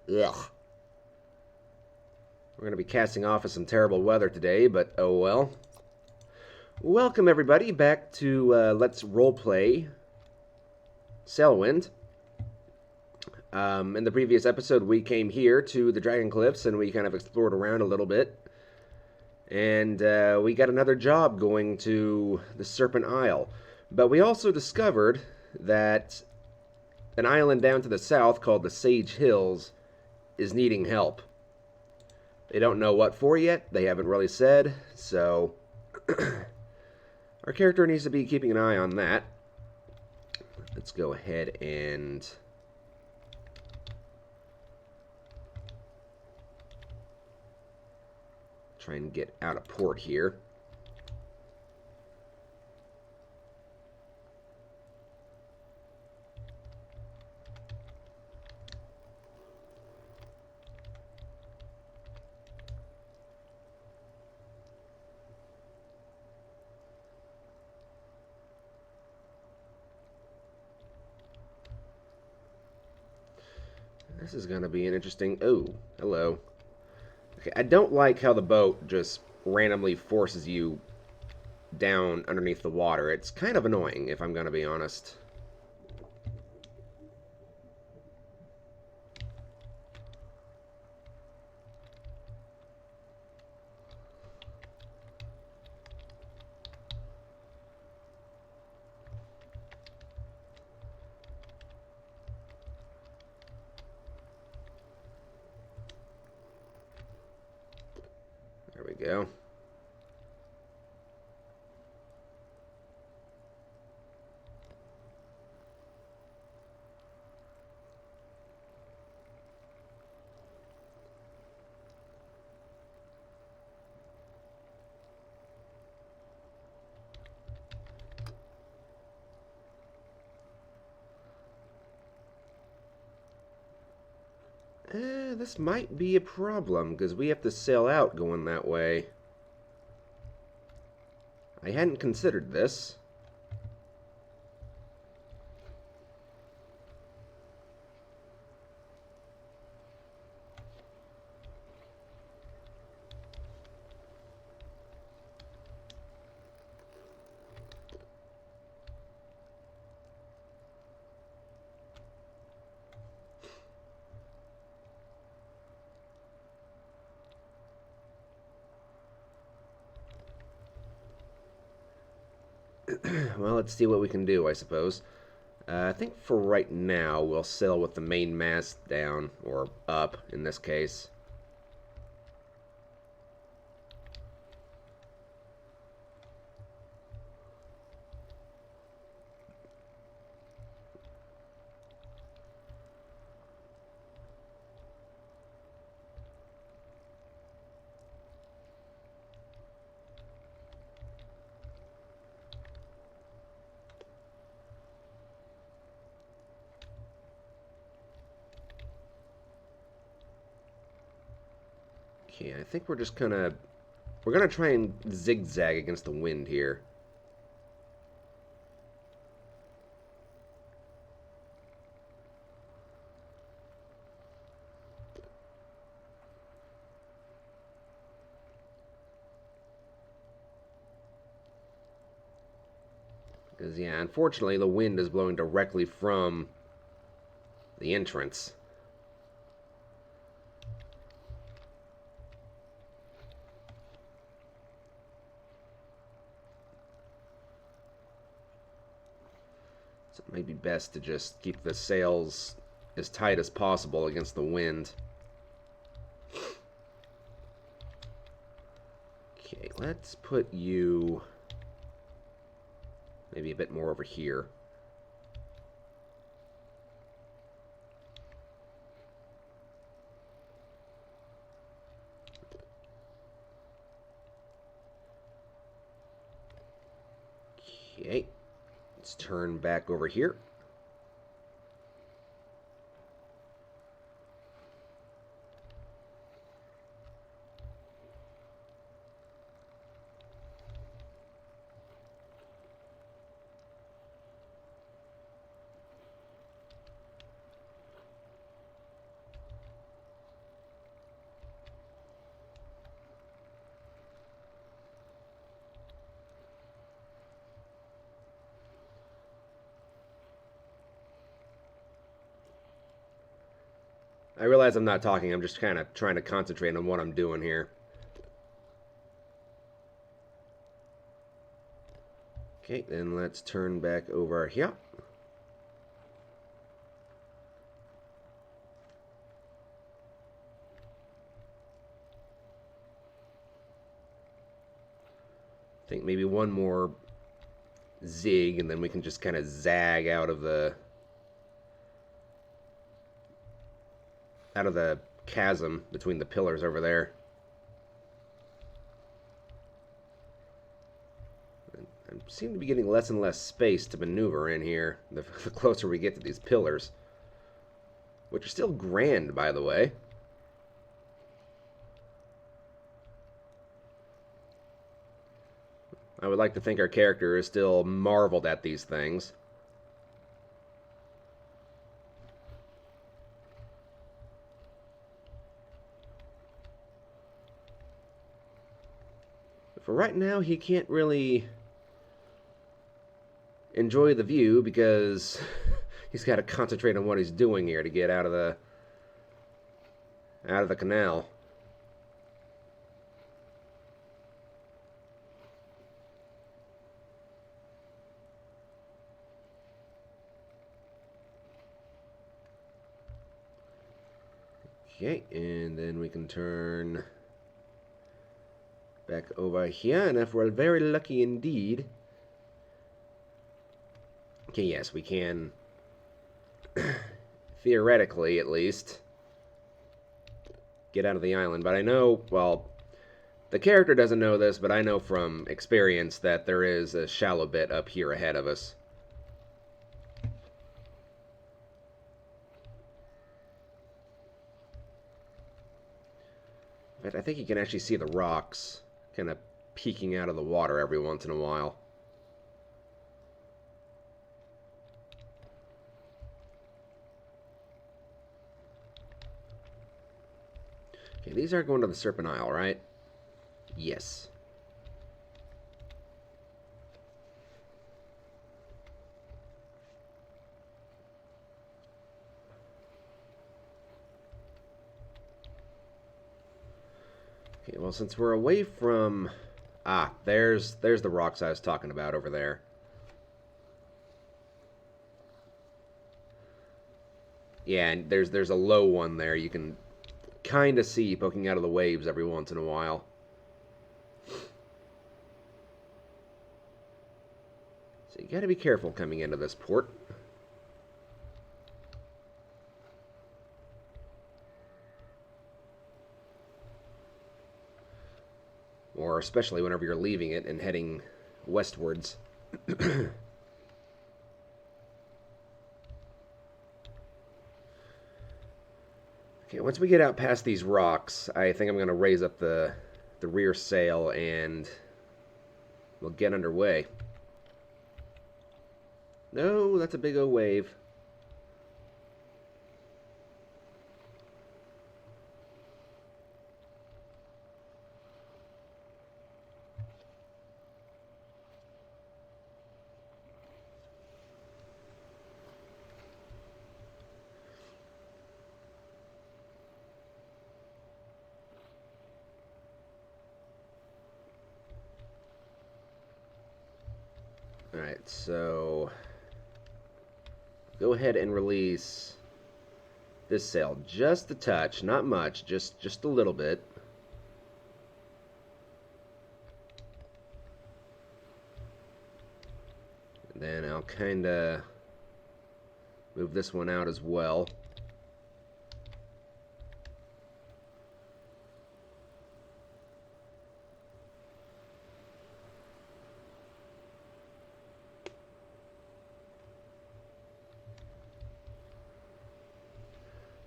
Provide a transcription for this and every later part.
Ugh. We're going to be casting off of some terrible weather today, but oh well. Welcome, everybody, back to Let's Roleplay Sailwind. In the previous episode, we came here to the Dragon Cliffs and we kind of explored around a little bit. And we got another job going to the Serpent Isle. But we also discovered that an island down to the south called the Sage Hills is needing help. They don't know what for yet. They haven't really said. So our character needs to be keeping an eye on that. Let's go ahead and try and get out of port here. This is going to be an interesting... Oh, hello. Okay, I don't like how the boat just randomly forces you down underneath the water. It's kind of annoying, if I'm going to be honest. There we go. This might be a problem, because we have to sail out going that way. I hadn't considered this. Well, let's see what we can do, I suppose. I think for right now, we'll sail with the main mast down, or up, in this case. Okay, I think we're just gonna... We're gonna try and zigzag against the wind here. Because, yeah, unfortunately, the wind is blowing directly from the entrance. So it might be best to just keep the sails as tight as possible against the wind. Okay, let's put you maybe a bit more over here. Okay, let's turn back over here. I realize I'm not talking. I'm just kind of trying to concentrate on what I'm doing here. Okay, then let's turn back over here. I think maybe one more zig, and then we can just kind of zag out of the chasm between the pillars over there. I seem to be getting less and less space to maneuver in here the closer we get to these pillars, which are still grand, by the way. I would like to think our character is still marveled at these things. But for right now, he can't really enjoy the view because he's got to concentrate on what he's doing here to get out of the canal. Okay, and then we can turn back over here, and if we're very lucky indeed. Okay, yes, we can, theoretically at least, get out of the island. But I know, well, the character doesn't know this, but I know from experience that there is a shallow bit up here ahead of us. But I think you can actually see the rocks kind of peeking out of the water every once in a while. Okay, these are going to the Serpent Isle, right? Yes. Okay, well, since we're away from... Ah, there's the rocks I was talking about over there. Yeah, and there's a low one there you can kind of see poking out of the waves every once in a while. So you gotta be careful coming into this port. Or especially whenever you're leaving it and heading westwards. Okay, once we get out past these rocks, I think I'm going to raise up the rear sail and we'll get underway. No, that's a big old wave. Alright, so go ahead and release this sail just a touch, not much, just a little bit. And then I'll kind of move this one out as well.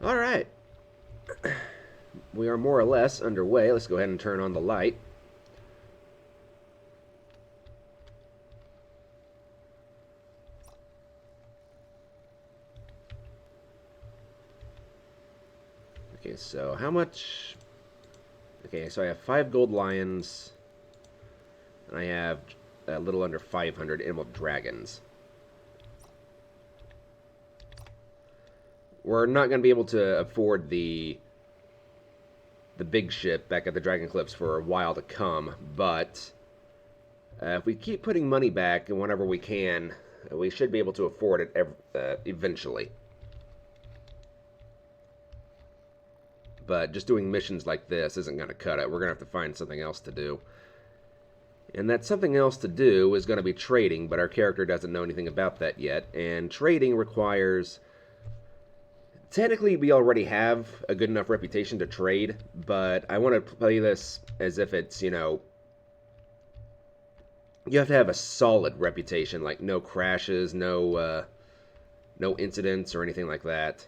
All right. We are more or less underway. Let's go ahead and turn on the light. Okay, so how much... Okay, so I have 5 gold lions, and I have a little under 500 emerald dragons. we're not going to be able to afford the big ship back at the Dragon Cliffs for a while to come, but if we keep putting money back and whenever we can, we should be able to afford it eventually. But just doing missions like this isn't going to cut it. We're going to have to find something else to do. And that something else to do is going to be trading, but our character doesn't know anything about that yet. And trading requires... Technically, we already have a good enough reputation to trade, but I want to play this as if it's, you know... You have to have a solid reputation, like no crashes, no incidents or anything like that.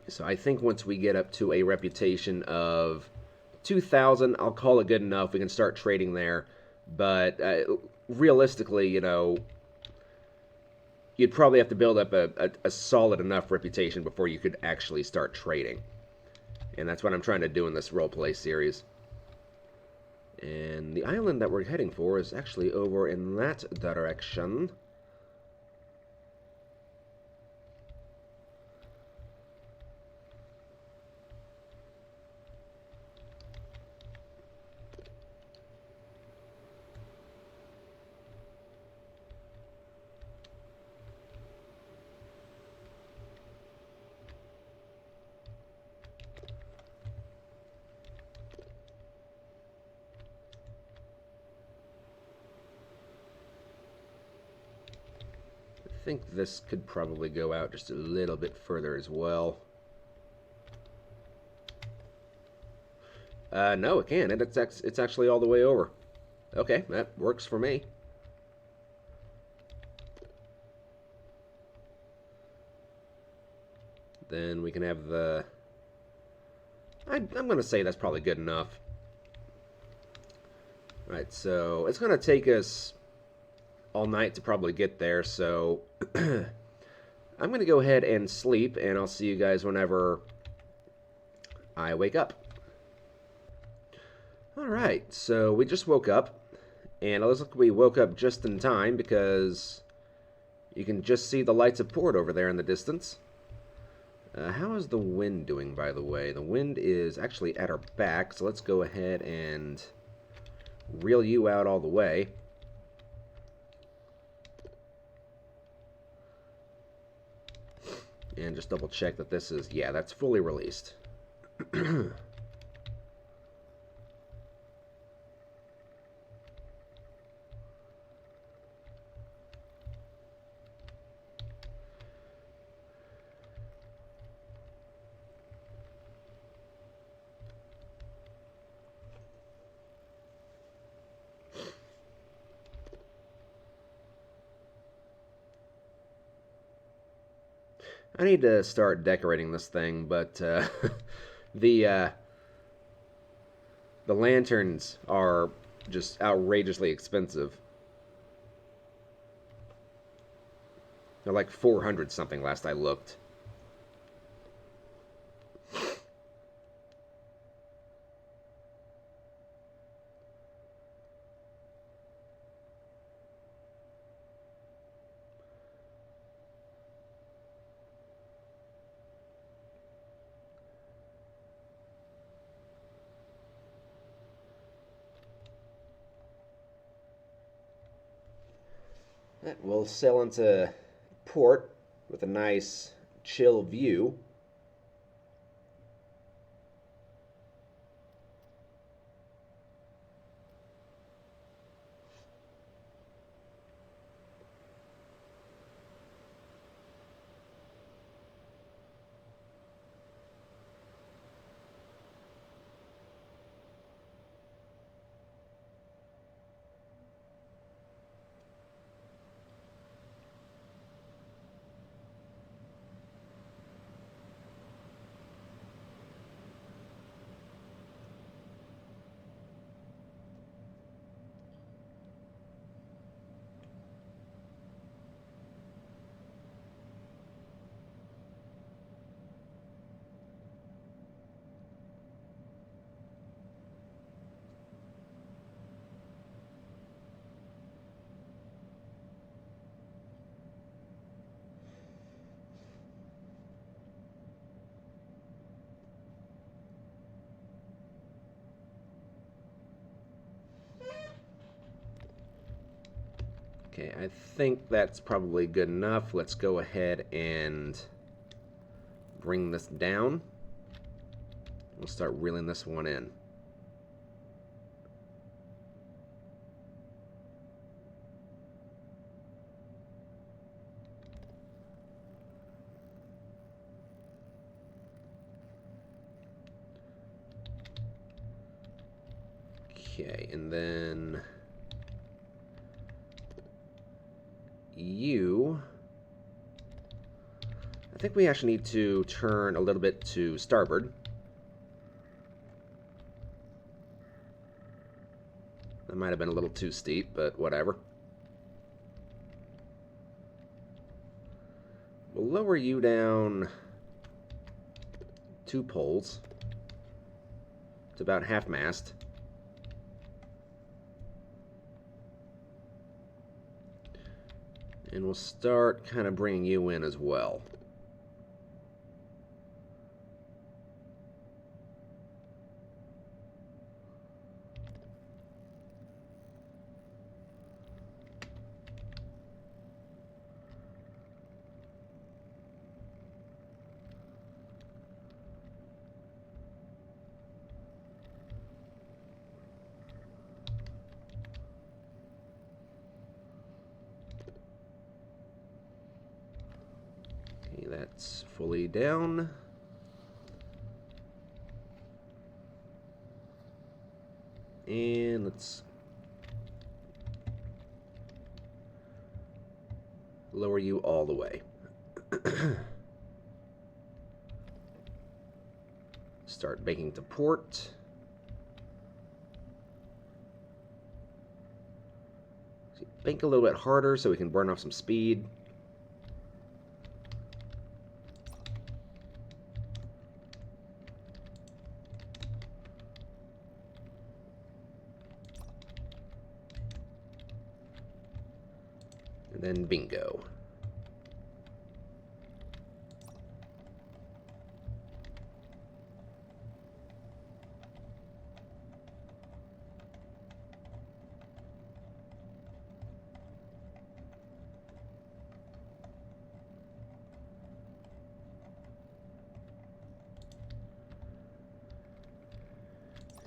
So I think once we get up to a reputation of 2,000, I'll call it good enough. We can start trading there. But realistically, you know, you'd probably have to build up a solid enough reputation before you could actually start trading. And that's what I'm trying to do in this roleplay series. And the island that we're heading for is actually over in that direction. I think this could probably go out just a little bit further as well. No, it can. It's actually all the way over. Okay, that works for me. Then we can have the... I'm going to say that's probably good enough. Right, so it's going to take us all night to probably get there, so I'm going to go ahead and sleep, and I'll see you guys whenever I wake up. Alright, so we just woke up, and it looks like we woke up just in time because you can just see the lights of port over there in the distance. How is the wind doing, by the way? The wind is actually at our back, so let's go ahead and reel you out all the way. And just double check that this is, yeah, that's fully released. I need to start decorating this thing, but the lanterns are just outrageously expensive. They're like 400 something last I looked. We'll sail into port with a nice chill view. Okay, I think that's probably good enough. Let's go ahead and bring this down. We'll start reeling this one in. Okay, and then you... I think we actually need to turn a little bit to starboard. That might have been a little too steep, but whatever. We'll lower you down 2 poles. It's about half mast. And we'll start kind of bringing you in as well. Okay, that's fully down. And let's lower you all the way. Start banking to port. Bank a little bit harder so we can burn off some speed. And then bingo.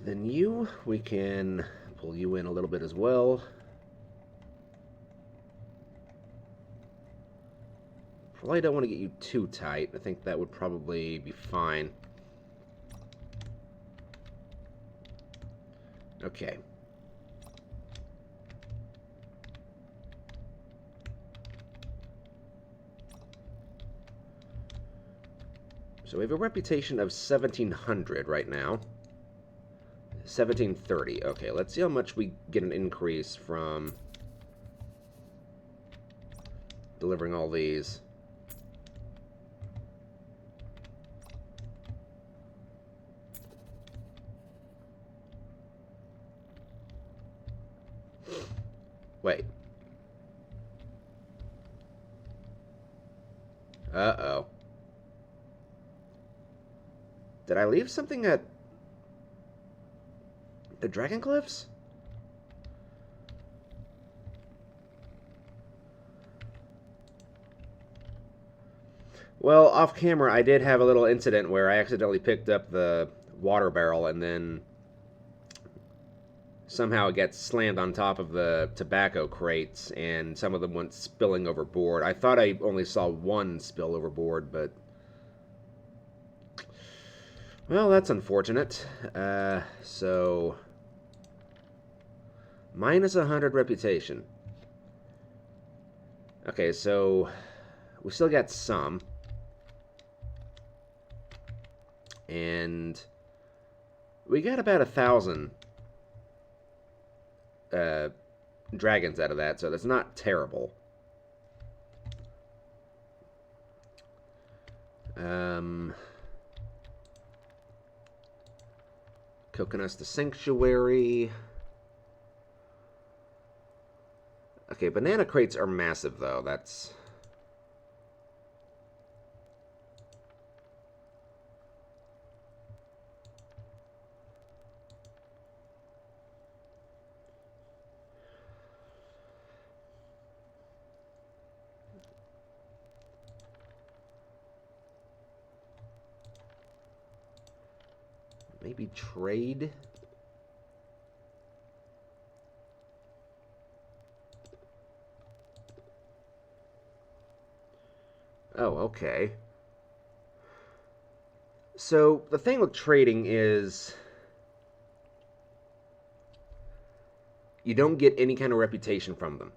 Then we can pull you in a little bit as well. Probably don't want to get you too tight. I think that would probably be fine. Okay. So we have a reputation of 1700 right now. 1730. Okay, let's see how much we get an increase from delivering all these. Wait. Uh-oh. Did I leave something at the Dragon Cliffs? Well, off camera, I did have a little incident where I accidentally picked up the water barrel and then somehow it gets slammed on top of the tobacco crates and some of them went spilling overboard. I thought I only saw one spill overboard, but... well, that's unfortunate. So... minus 100 reputation. Okay, so... we still got some. And... we got about 1,000... dragons out of that, so that's not terrible. Coconuts to Sanctuary. Okay, banana crates are massive, though. That's... Maybe trade? Oh, okay. So the thing with trading is you don't get any kind of reputation from them.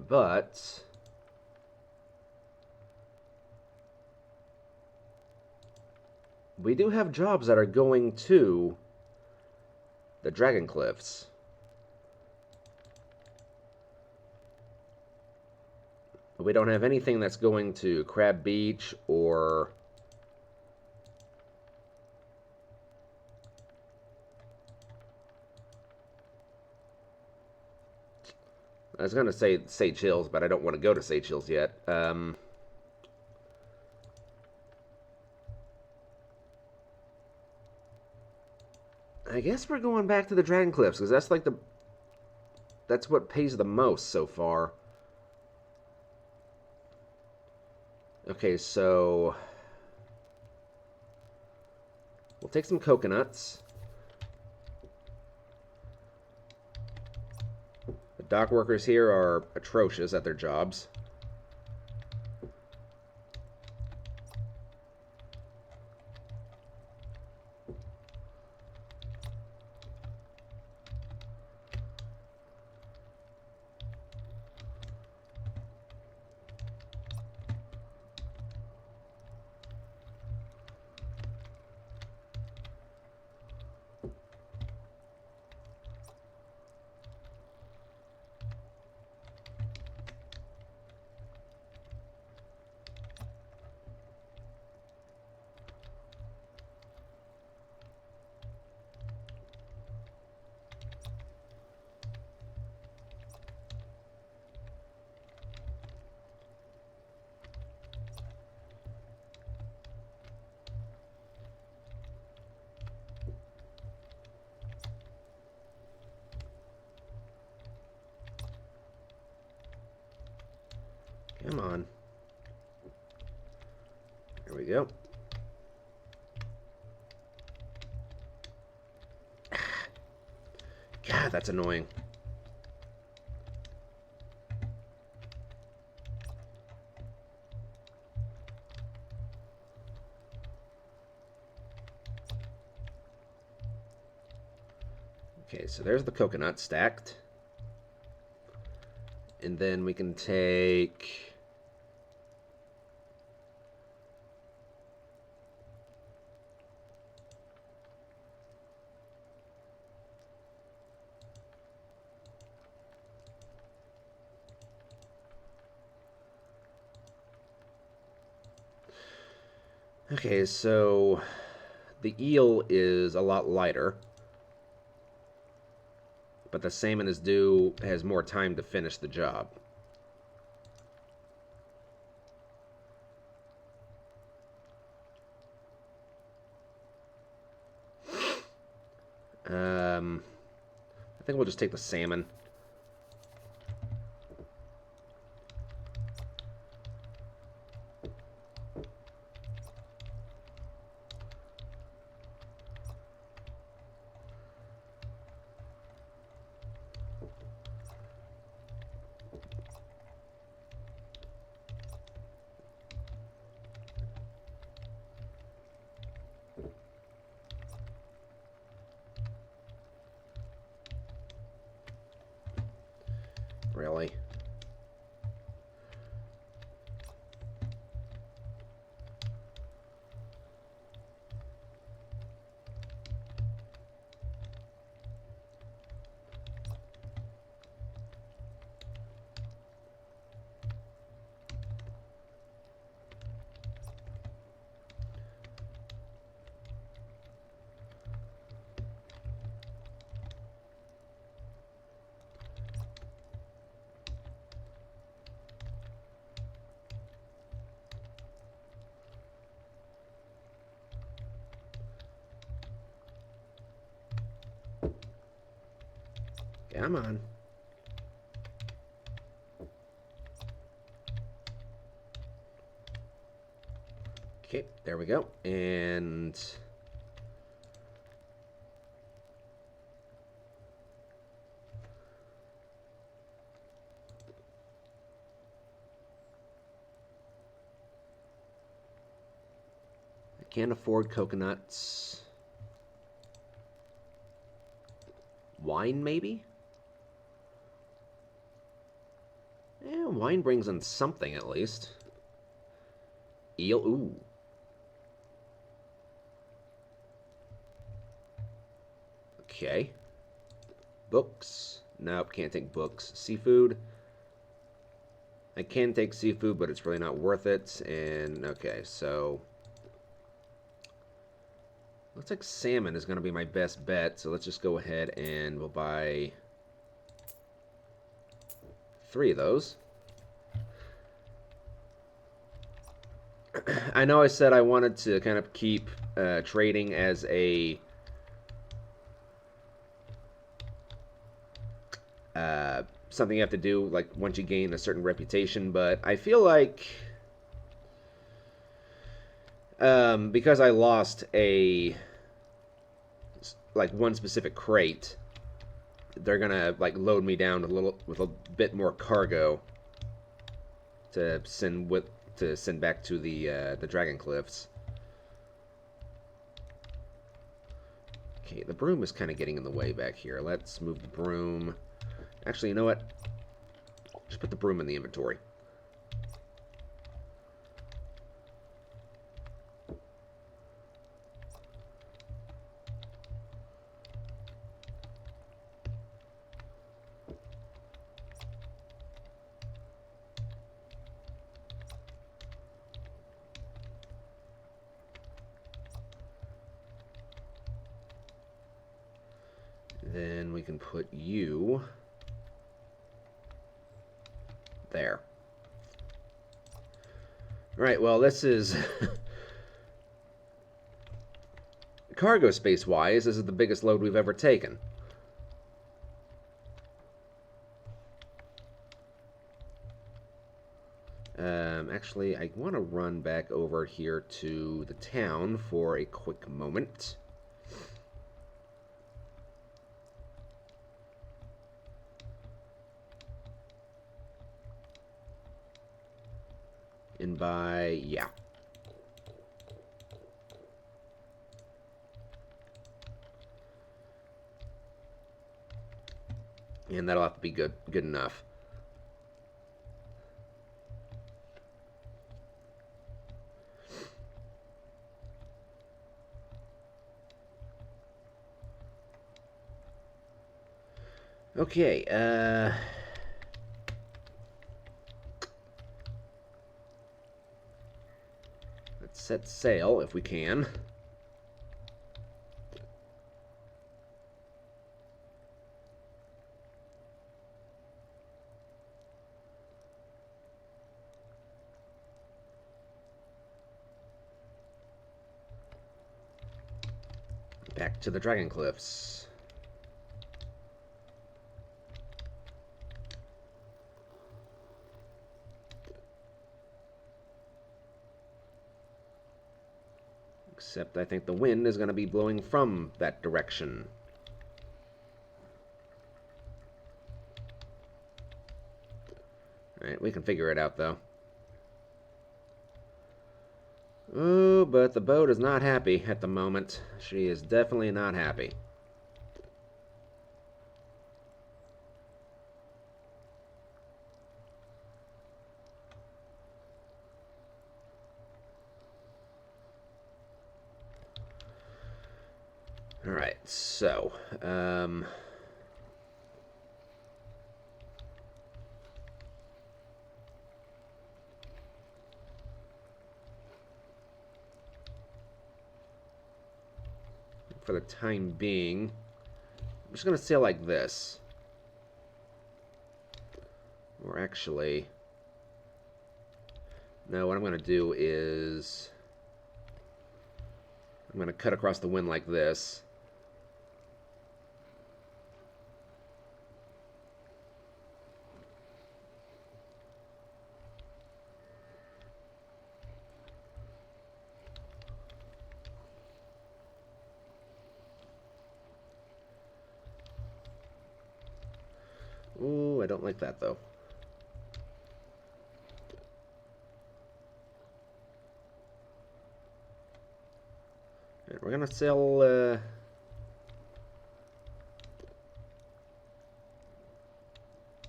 But we do have jobs that are going to the Dragon Cliffs. But we don't have anything that's going to Crab Beach or... I was going to say Sage Hills, but I don't want to go to Sage Hills yet. I guess we're going back to the Dragon Cliffs, because that's like the... That's what pays the most so far. Okay, so... We'll take some coconuts. The dock workers here are atrocious at their jobs. Come on. There we go. God, that's annoying. Okay, so there's the coconut stacked. And then we can take... Okay, so the eel is a lot lighter, but the salmon is due has more time to finish the job. I think we'll just take the salmon. Really? Come on. Okay, there we go. And I can't afford coconuts. Wine, maybe? Yeah, wine brings in something at least. Eel, ooh. Okay. Books. Nope, can't take books. Seafood. I can take seafood, but it's really not worth it. And, okay, so... looks like salmon is going to be my best bet. So let's just go ahead and we'll buy 3 of those. I know I said I wanted to kind of keep trading as a... something you have to do like once you gain a certain reputation, but I feel like because I lost a like one specific crate, they're gonna like load me down with a bit more cargo to send back to the Dragon Cliffs. Okay, the broom is kind of getting in the way back here. Let's move the broom. Actually, you know what? Just put the broom in the inventory. Then we can put you there. Alright, well, this is... cargo space-wise, this is the biggest load we've ever taken. Actually, I want to run back over here to the town for a quick moment. And yeah. And that'll have to be good enough. Okay, let's set sail if we can. Back to the Dragon Cliffs. Except I think the wind is going to be blowing from that direction. Alright, we can figure it out, though. Oh, but the boat is not happy at the moment. She is definitely not happy. Alright, so, for the time being, I'm just going to sail like this. Or actually, no, what I'm going to do is I'm going to cut across the wind like this. Ooh, I don't like that, though. Right, we're gonna sell, a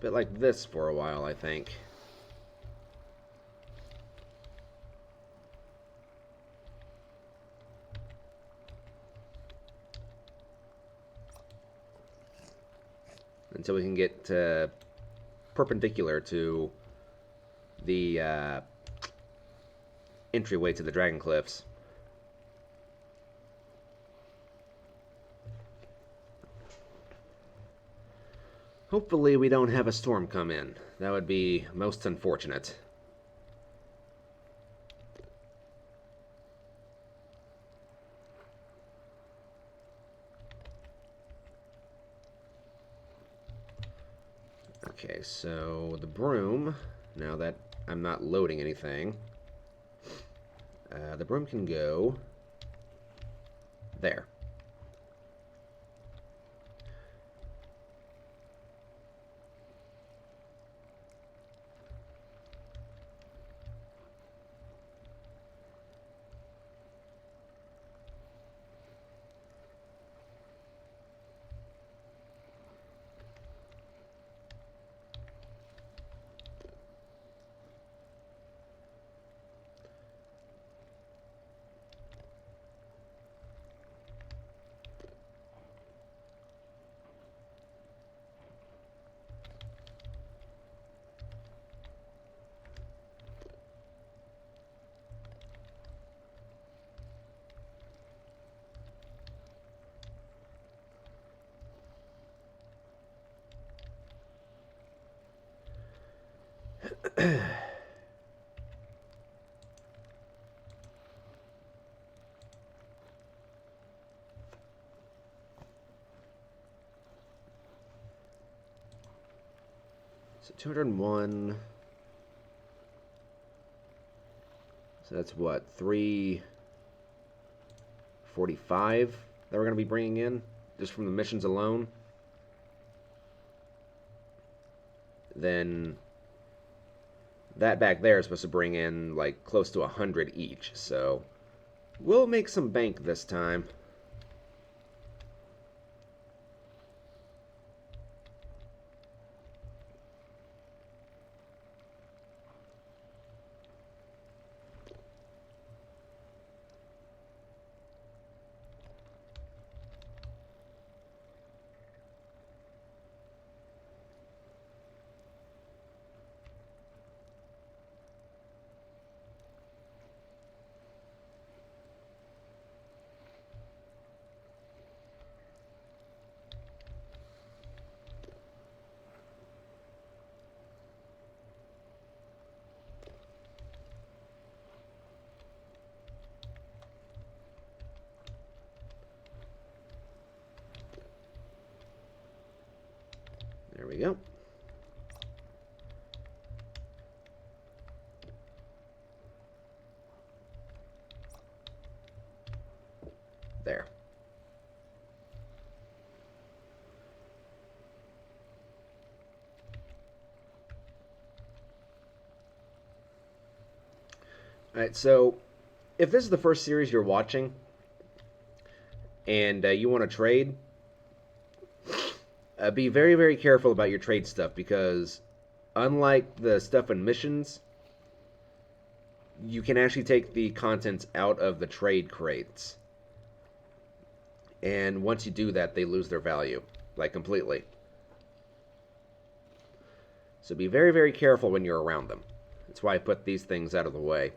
bit like this for a while, I think. Until we can get perpendicular to the entryway to the Dragon Cliffs. Hopefully we don't have a storm come in. That would be most unfortunate. Okay, so the broom, now that I'm not loading anything, the broom can go there. So 201. So that's what, 345 that we're going to be bringing in just from the missions alone. Then that back there is supposed to bring in like close to 100 each. So we'll make some bank this time. There we go. There. Alright, so if this is the first series you're watching and you want to trade, be very, very careful about your trade stuff because unlike the stuff in missions, you can actually take the contents out of the trade crates. And once you do that, they lose their value, like completely. So be very, very careful when you're around them. That's why I put these things out of the way.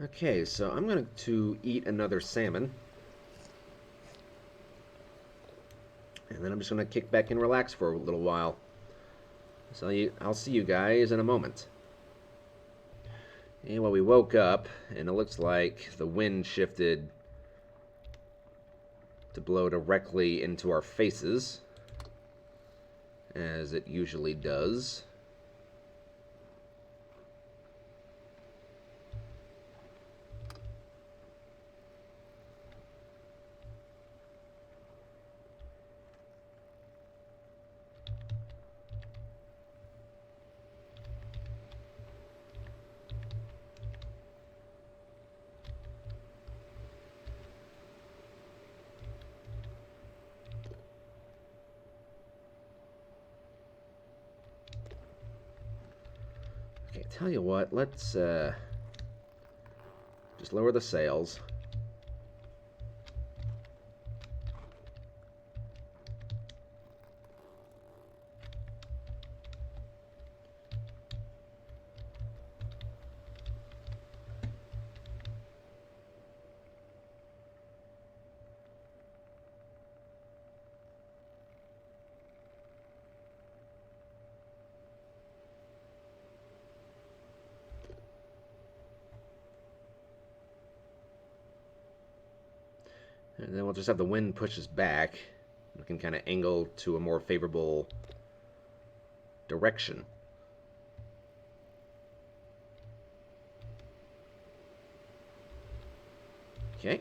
Okay, so I'm going to eat another salmon. And then I'm just going to kick back and relax for a little while. So I'll see you guys in a moment. And well, we woke up, and it looks like the wind shifted to blow directly into our faces, as it usually does. Okay, tell you what, let's just lower the sails. And then we'll just have the wind push us back. We can kind of angle to a more favorable direction. Okay.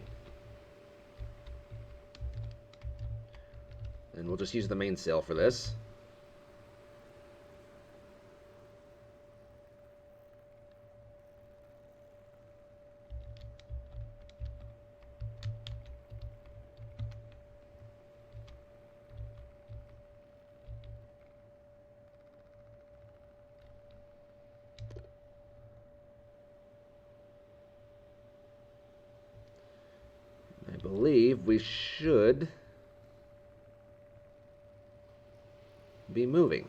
And we'll just use the mainsail for this. I believe we should be moving.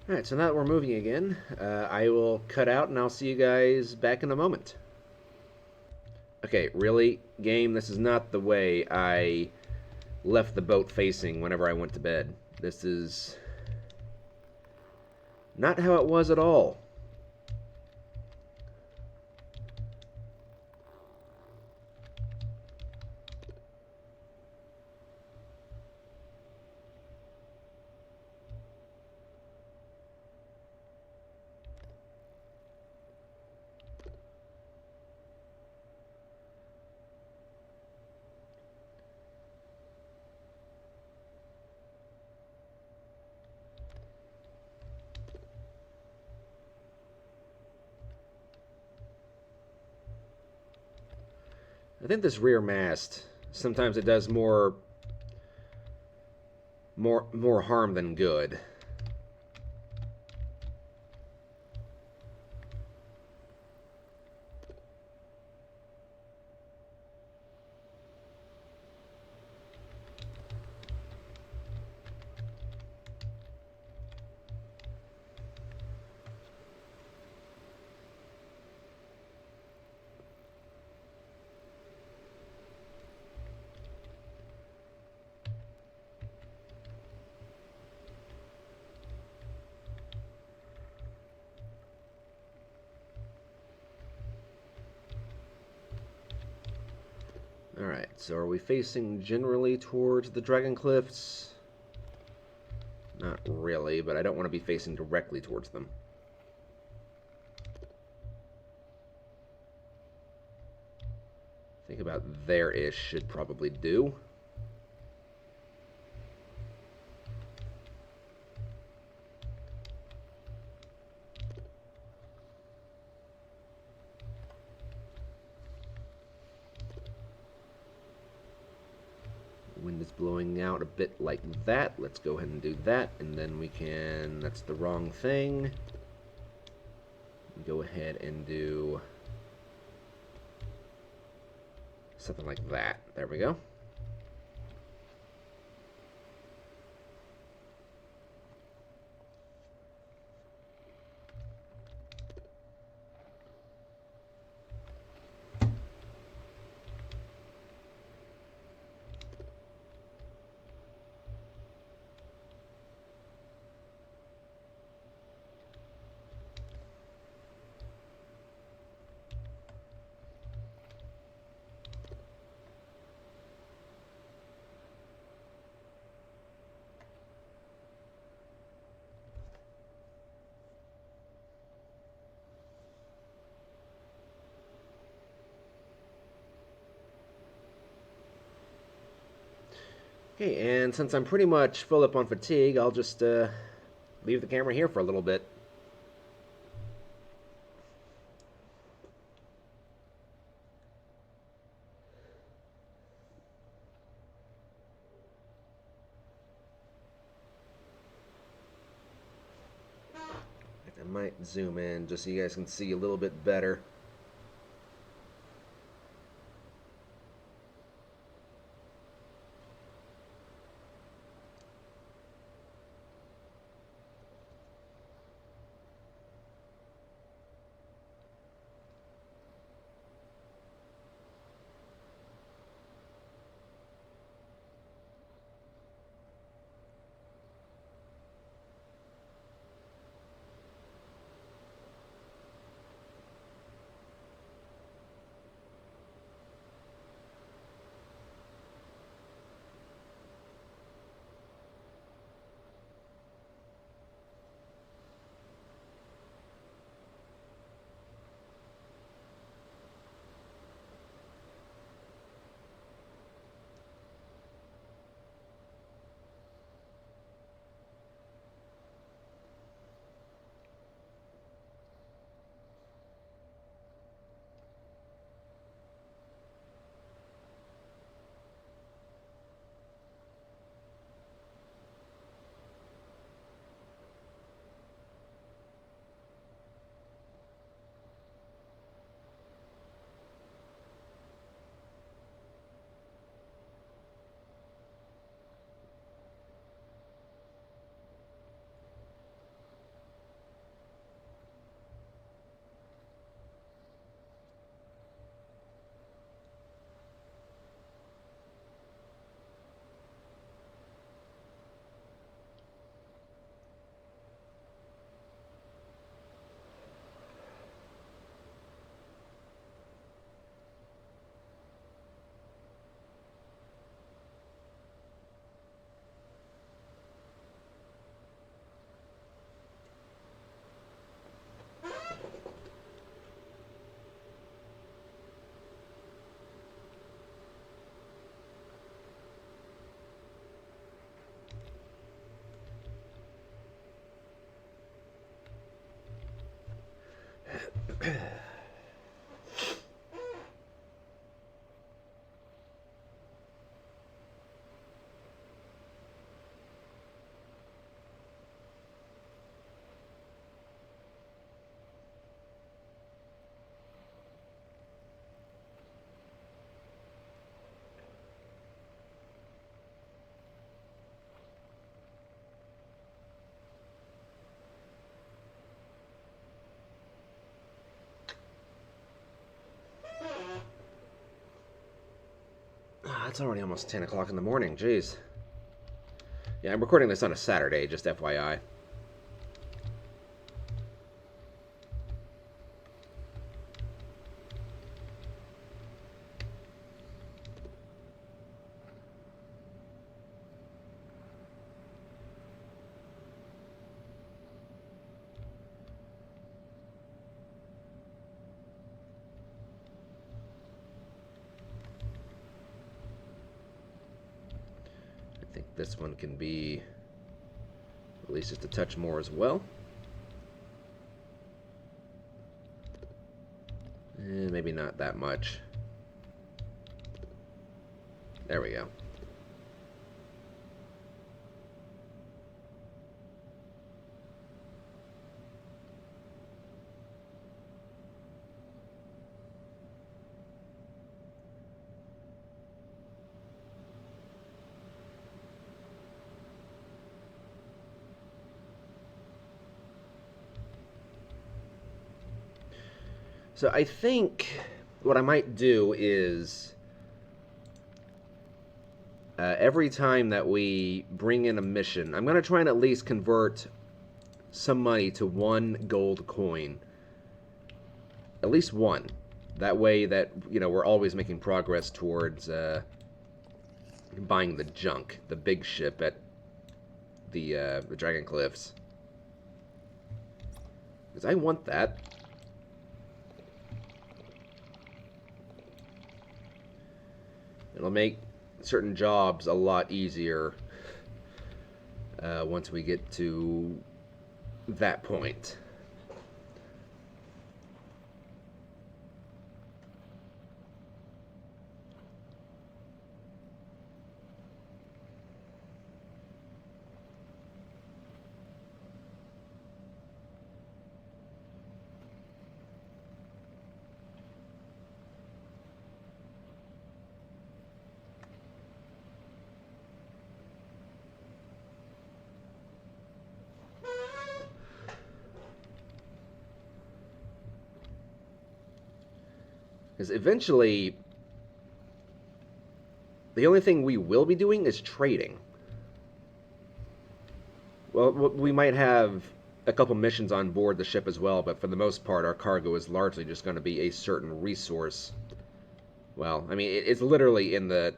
Alright, so now that we're moving again, I will cut out and I'll see you guys back in a moment. Okay, really, game, this is not the way I left the boat facing whenever I went to bed. This is not how it was at all. I think this rear mast, sometimes it does more harm than good. Alright, so are we facing generally towards the Dragon Cliffs? Not really, but I don't want to be facing directly towards them. Think about there-ish should probably do. Wind is blowing out a bit like that. Let's go ahead and do that, and then we can... That's the wrong thing. Go ahead and do something like that. There we go. Okay, and since I'm pretty much full up on fatigue, I'll just leave the camera here for a little bit. I might zoom in just so you guys can see a little bit better. It's already almost 10 o'clock in the morning, jeez. Yeah, I'm recording this on a Saturday, just FYI. this one can be at least just a touch more as well. Maybe not that much. There we go. So I think what I might do is every time that we bring in a mission, I'm going to try and at least convert some money to 1 gold coin. At least 1. That way that, you know, we're always making progress towards buying the junk, the big ship at the Dragon Cliffs. Because I want that. It'll make certain jobs a lot easier once we get to that point. Because eventually, the only thing we will be doing is trading. Well, we might have a couple missions on board the ship as well, but for the most part, our cargo is largely just going to be a certain resource. Well, I mean, it's literally in the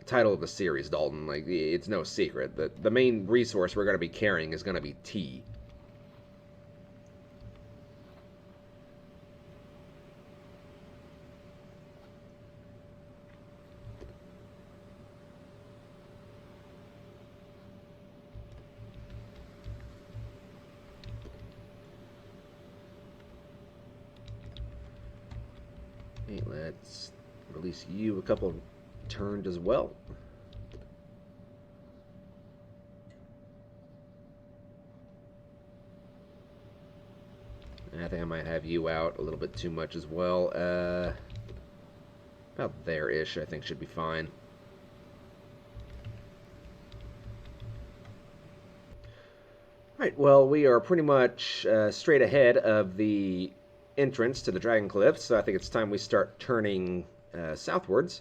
title of the series, Dalton. Like, it's no secret that the main resource we're going to be carrying is going to be tea. Okay, let's release you a couple turned as well. And I think I might have you out a little bit too much as well. About there-ish, I think should be fine. Right, well, we are pretty much straight ahead of the entrance to the Dragon Cliffs, so I think it's time we start turning southwards.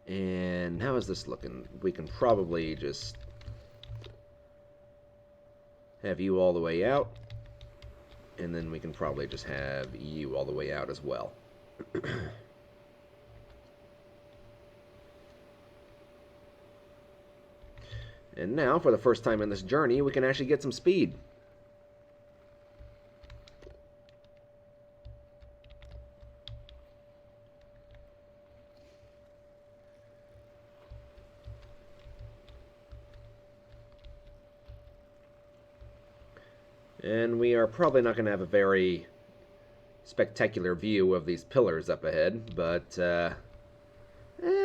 And how is this looking? We can probably just have you all the way out, and then we can probably just have you all the way out as well. And now, for the first time in this journey, we can actually get some speed. And we are probably not going to have a very spectacular view of these pillars up ahead, but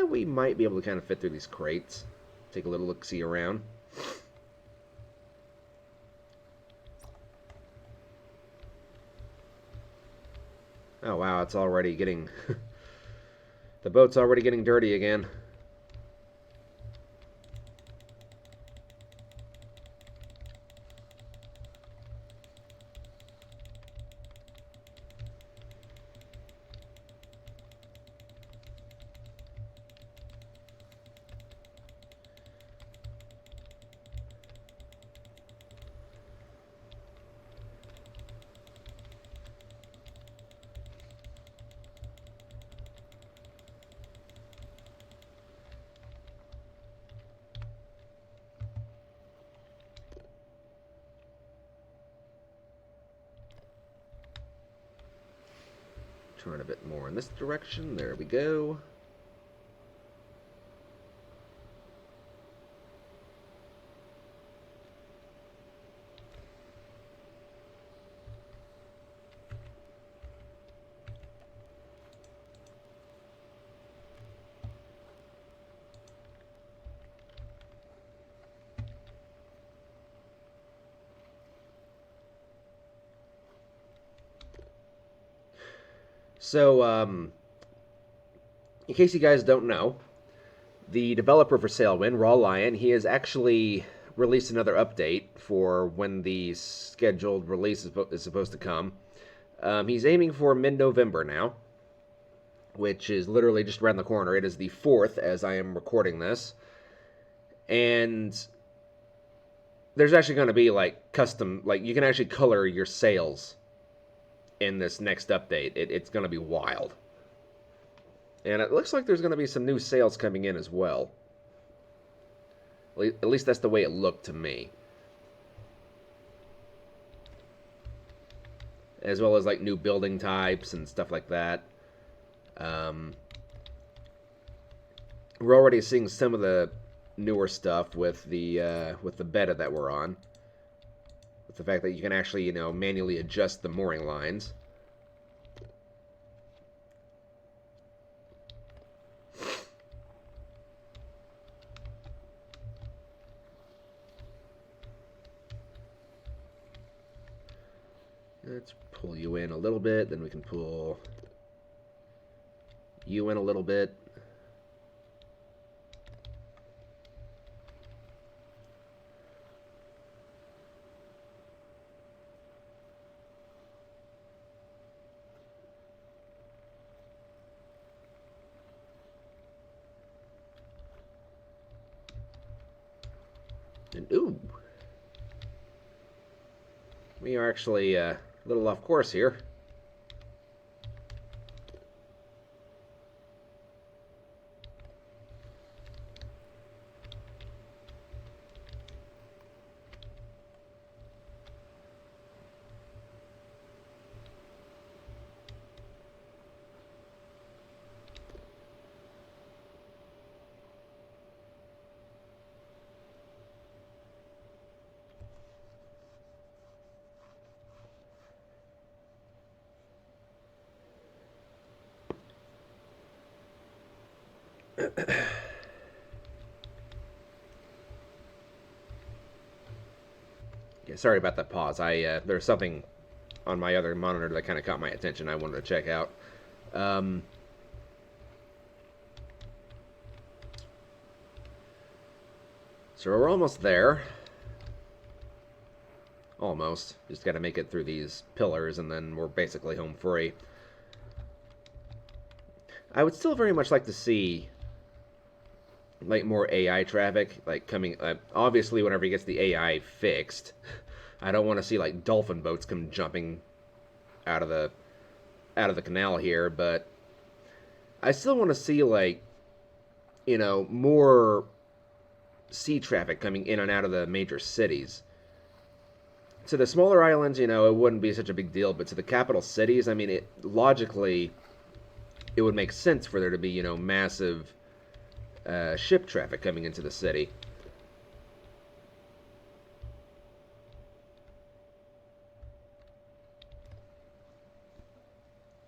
we might be able to kind of fit through these crates. Take a little look-see around. Oh wow, it's already getting... the boat's already getting dirty again. Turn a bit more in this direction. There we go. So, in case you guys don't know, the developer for Sailwind, Raw Lion, he has actually released another update for when the scheduled release is supposed to come. He's aiming for mid-November now, which is literally just around the corner. It is the 4th as I am recording this. And there's actually going to be like custom, like you can actually color your sails in this next update. It's going to be wild. And it looks like there's going to be some new sails coming in as well. At least that's the way it looked to me. As well as like new building types and stuff like that. We're already seeing some of the newer stuff with the beta that we're on. With the fact that you can actually, manually adjust the mooring lines. Let's pull you in a little bit, then we can pull you in a little bit. And ooh, we are actually a little off course here. Yeah, sorry about that pause. There's something on my other monitor that kind of caught my attention. I wanted to check out. So we're almost there. Almost. Just got to make it through these pillars, and then we're basically home free. I would still very much like to see like more AI traffic, like coming. Obviously, whenever he gets the AI fixed, I don't want to see like dolphin boats come jumping out of the canal here. But I still want to see like more sea traffic coming in and out of the major cities. To the smaller islands, it wouldn't be such a big deal, but to the capital cities, I mean, logically, it would make sense for there to be, massive ship traffic coming into the city.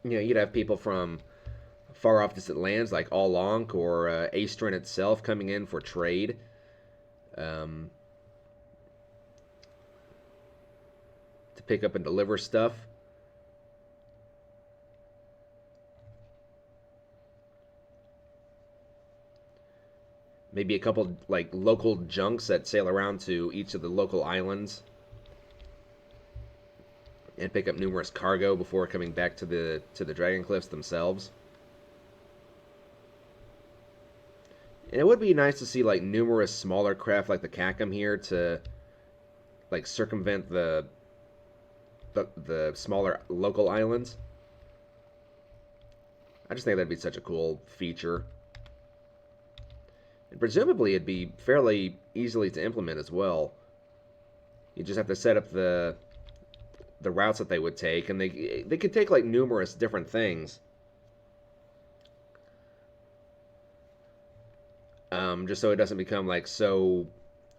You'd have people from far off distant lands like Alonk or Aestrin itself coming in for trade. To pick up and deliver stuff. Maybe a couple like local junks that sail around to each of the local islands and pick up numerous cargo before coming back to the Dragon Cliffs themselves. And it would be nice to see like numerous smaller craft like the Kakum here to like circumvent the smaller local islands. I just think that'd be such a cool feature. And presumably it'd be fairly easily to implement as well. You just have to set up the routes that they would take, and they could take like numerous different things. just so it doesn't become like so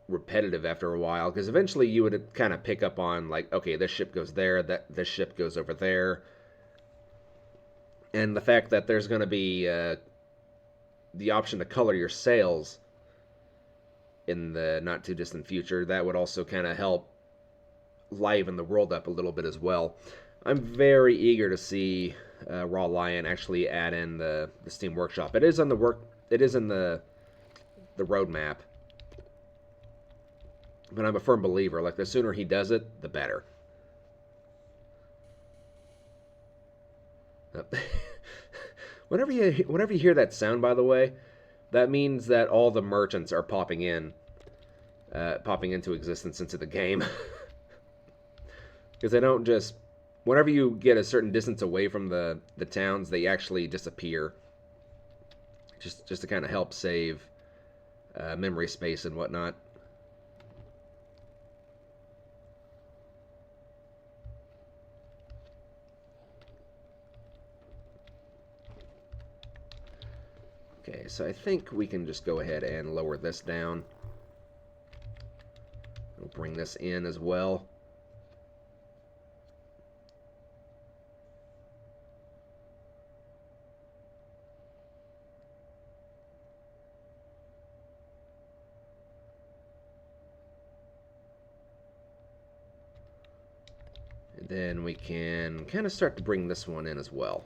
repetitive after a while. Because eventually you would kind of pick up on like, okay, this ship goes there, that this ship goes over there, and the fact that there's going to be the option to color your sails in the not too distant future, that would also kind of help liven the world up a little bit as well. I'm very eager to see Raw Lion actually add in the Steam Workshop. It is on the work. It is in the roadmap, but I'm a firm believer. Like the sooner he does it, the better. whenever you hear that sound, by the way, that means that all the merchants are popping into existence into the game. Because they don't just... Whenever you get a certain distance away from the towns, they actually disappear. Just to kind of help save memory space and whatnot. Okay, so I think we can just go ahead and lower this down. We'll bring this in as well. And then we can kind of start to bring this one in as well.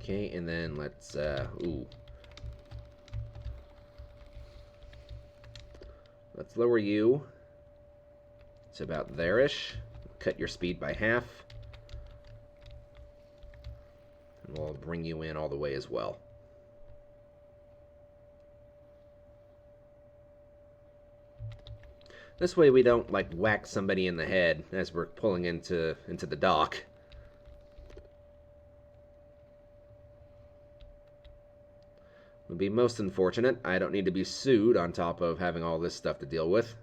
Okay, and then let's, let's lower you to about there-ish. Cut your speed by half. And we'll bring you in all the way as well. This way we don't, like, whack somebody in the head as we're pulling into the dock. Would be most unfortunate. I don't need to be sued on top of having all this stuff to deal with.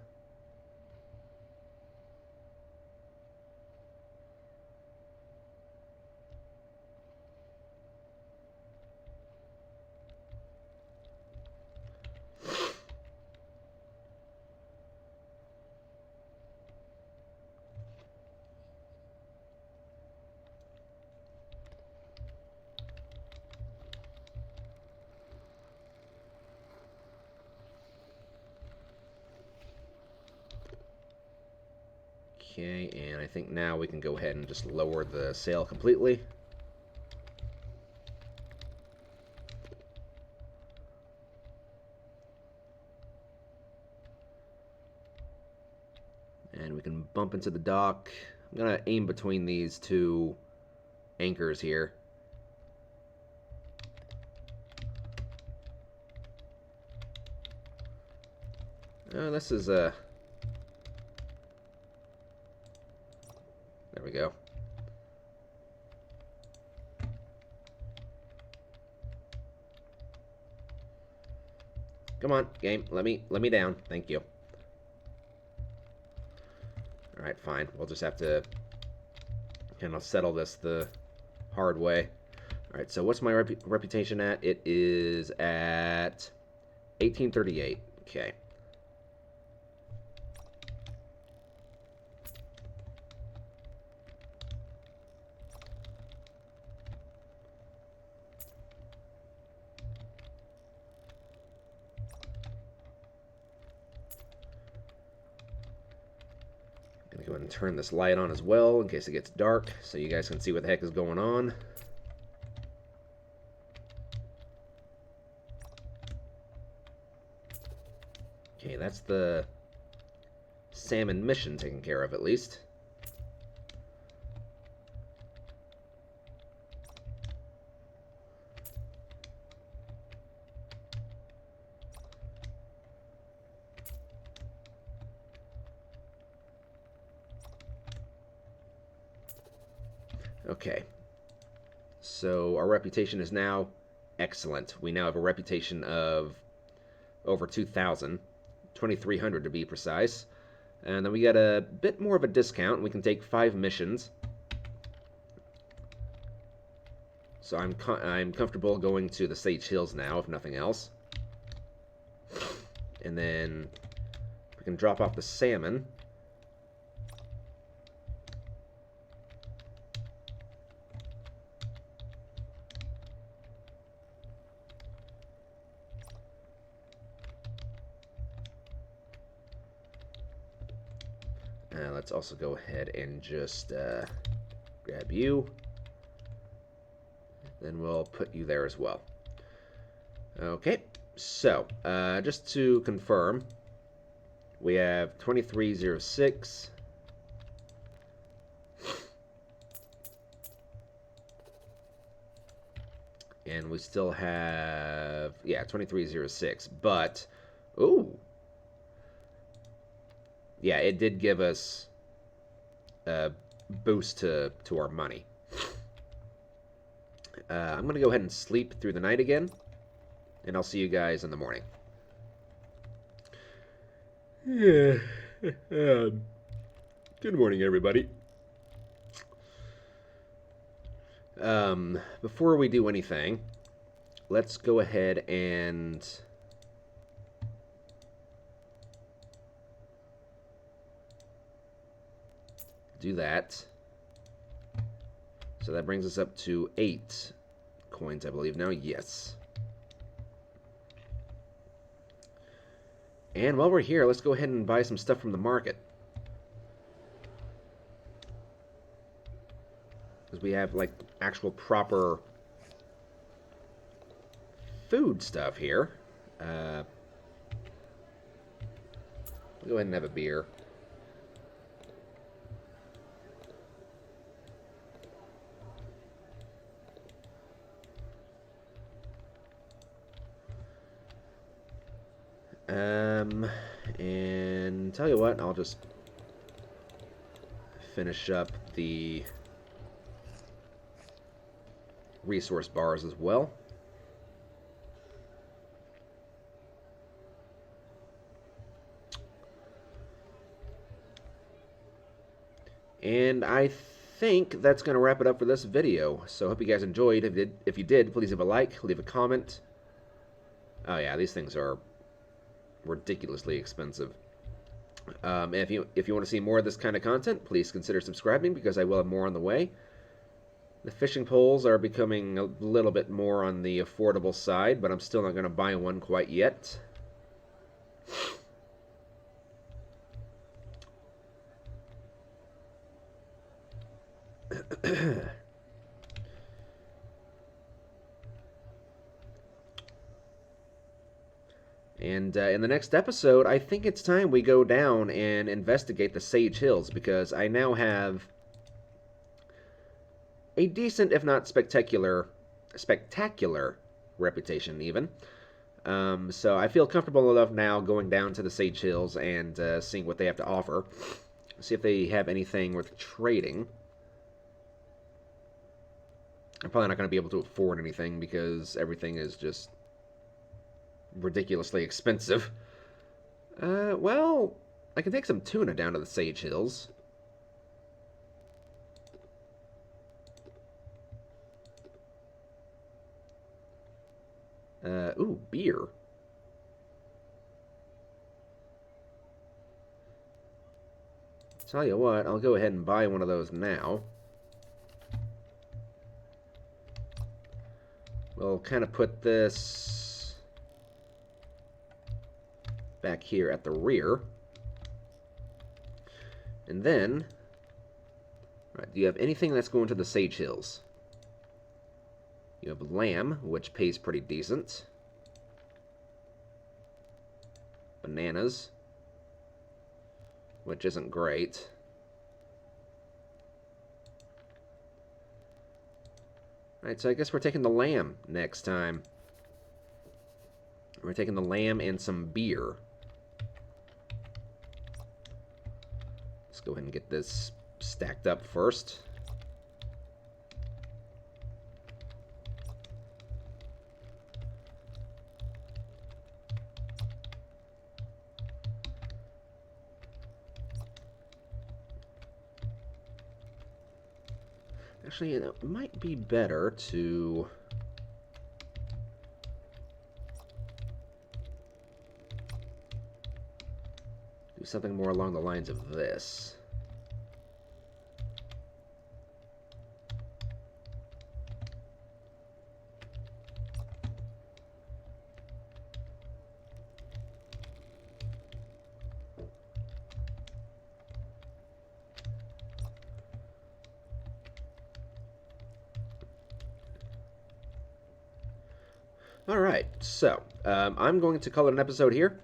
Okay, and I think now we can go ahead and just lower the sail completely. And we can bump into the dock. I'm going to aim between these two anchors here. This is a... There we go. Come on, game. Let me down. Thank you. All right, fine. We'll just have to kind of settle this the hard way. All right. So what's my reputation at? It is at 1838. Okay. Go ahead and turn this light on as well in case it gets dark so you guys can see what the heck is going on. Okay, that's the salmon mission taken care of at least. Okay. So our reputation is now excellent. We now have a reputation of over 2,000, 2,300 to be precise. And then we get a bit more of a discount. We can take 5 missions. So I'm comfortable going to the Sage Hills now, if nothing else. And then we can drop off the salmon. Let's also go ahead and just grab you. Then we'll put you there as well. Okay, so just to confirm, we have 2306. And we still have, yeah, 2306. But, ooh. Yeah, it did give us a boost to our money. I'm going to go ahead and sleep through the night again, and I'll see you guys in the morning. Yeah. Good morning, everybody. Before we do anything, let's go ahead and do that. So that brings us up to 8 coins, I believe now. Yes. And while we're here, let's go ahead and buy some stuff from the market. Because we have, like, actual proper food stuff here. We'll go ahead and have a beer. And tell you what, I'll just finish up the resource bars as well. And I think that's going to wrap it up for this video. So I hope you guys enjoyed. If you did, please leave a like, leave a comment. Oh yeah, these things are ridiculously expensive. If you want to see more of this kind of content, please consider subscribing because I will have more on the way. The fishing poles are becoming a little bit more on the affordable side, but I'm still not going to buy one quite yet. And in the next episode, I think it's time we go down and investigate the Sage Hills, because I now have a decent, if not spectacular reputation even. So I feel comfortable enough now going down to the Sage Hills and seeing what they have to offer. See if they have anything worth trading. I'm probably not going to be able to afford anything because everything is just ridiculously expensive. Well, I can take some tuna down to the Sage Hills. Ooh, beer. Tell you what, I'll go ahead and buy one of those now. We'll kind of put this back here at the rear. And then, right, do you have anything that's going to the Sage Hills? You have lamb, which pays pretty decent. Bananas, which isn't great. Alright, so I guess we're taking the lamb next time. We're taking the lamb and some beer. Let's go ahead and get this stacked up first. Actually, it might be better to... do something more along the lines of this. All right, so I'm going to call it an episode here,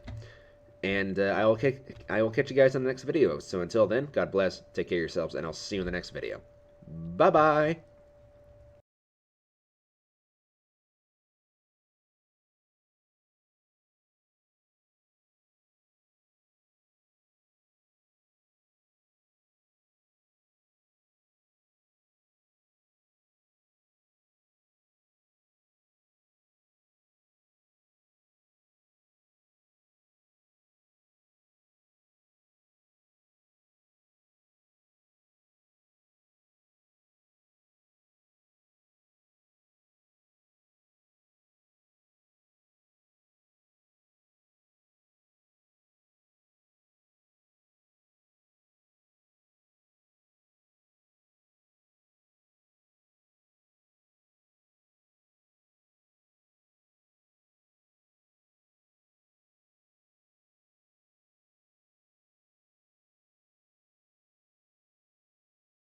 and I will catch you guys in the next video. So until then, God bless, take care of yourselves, and I'll see you in the next video. Bye bye.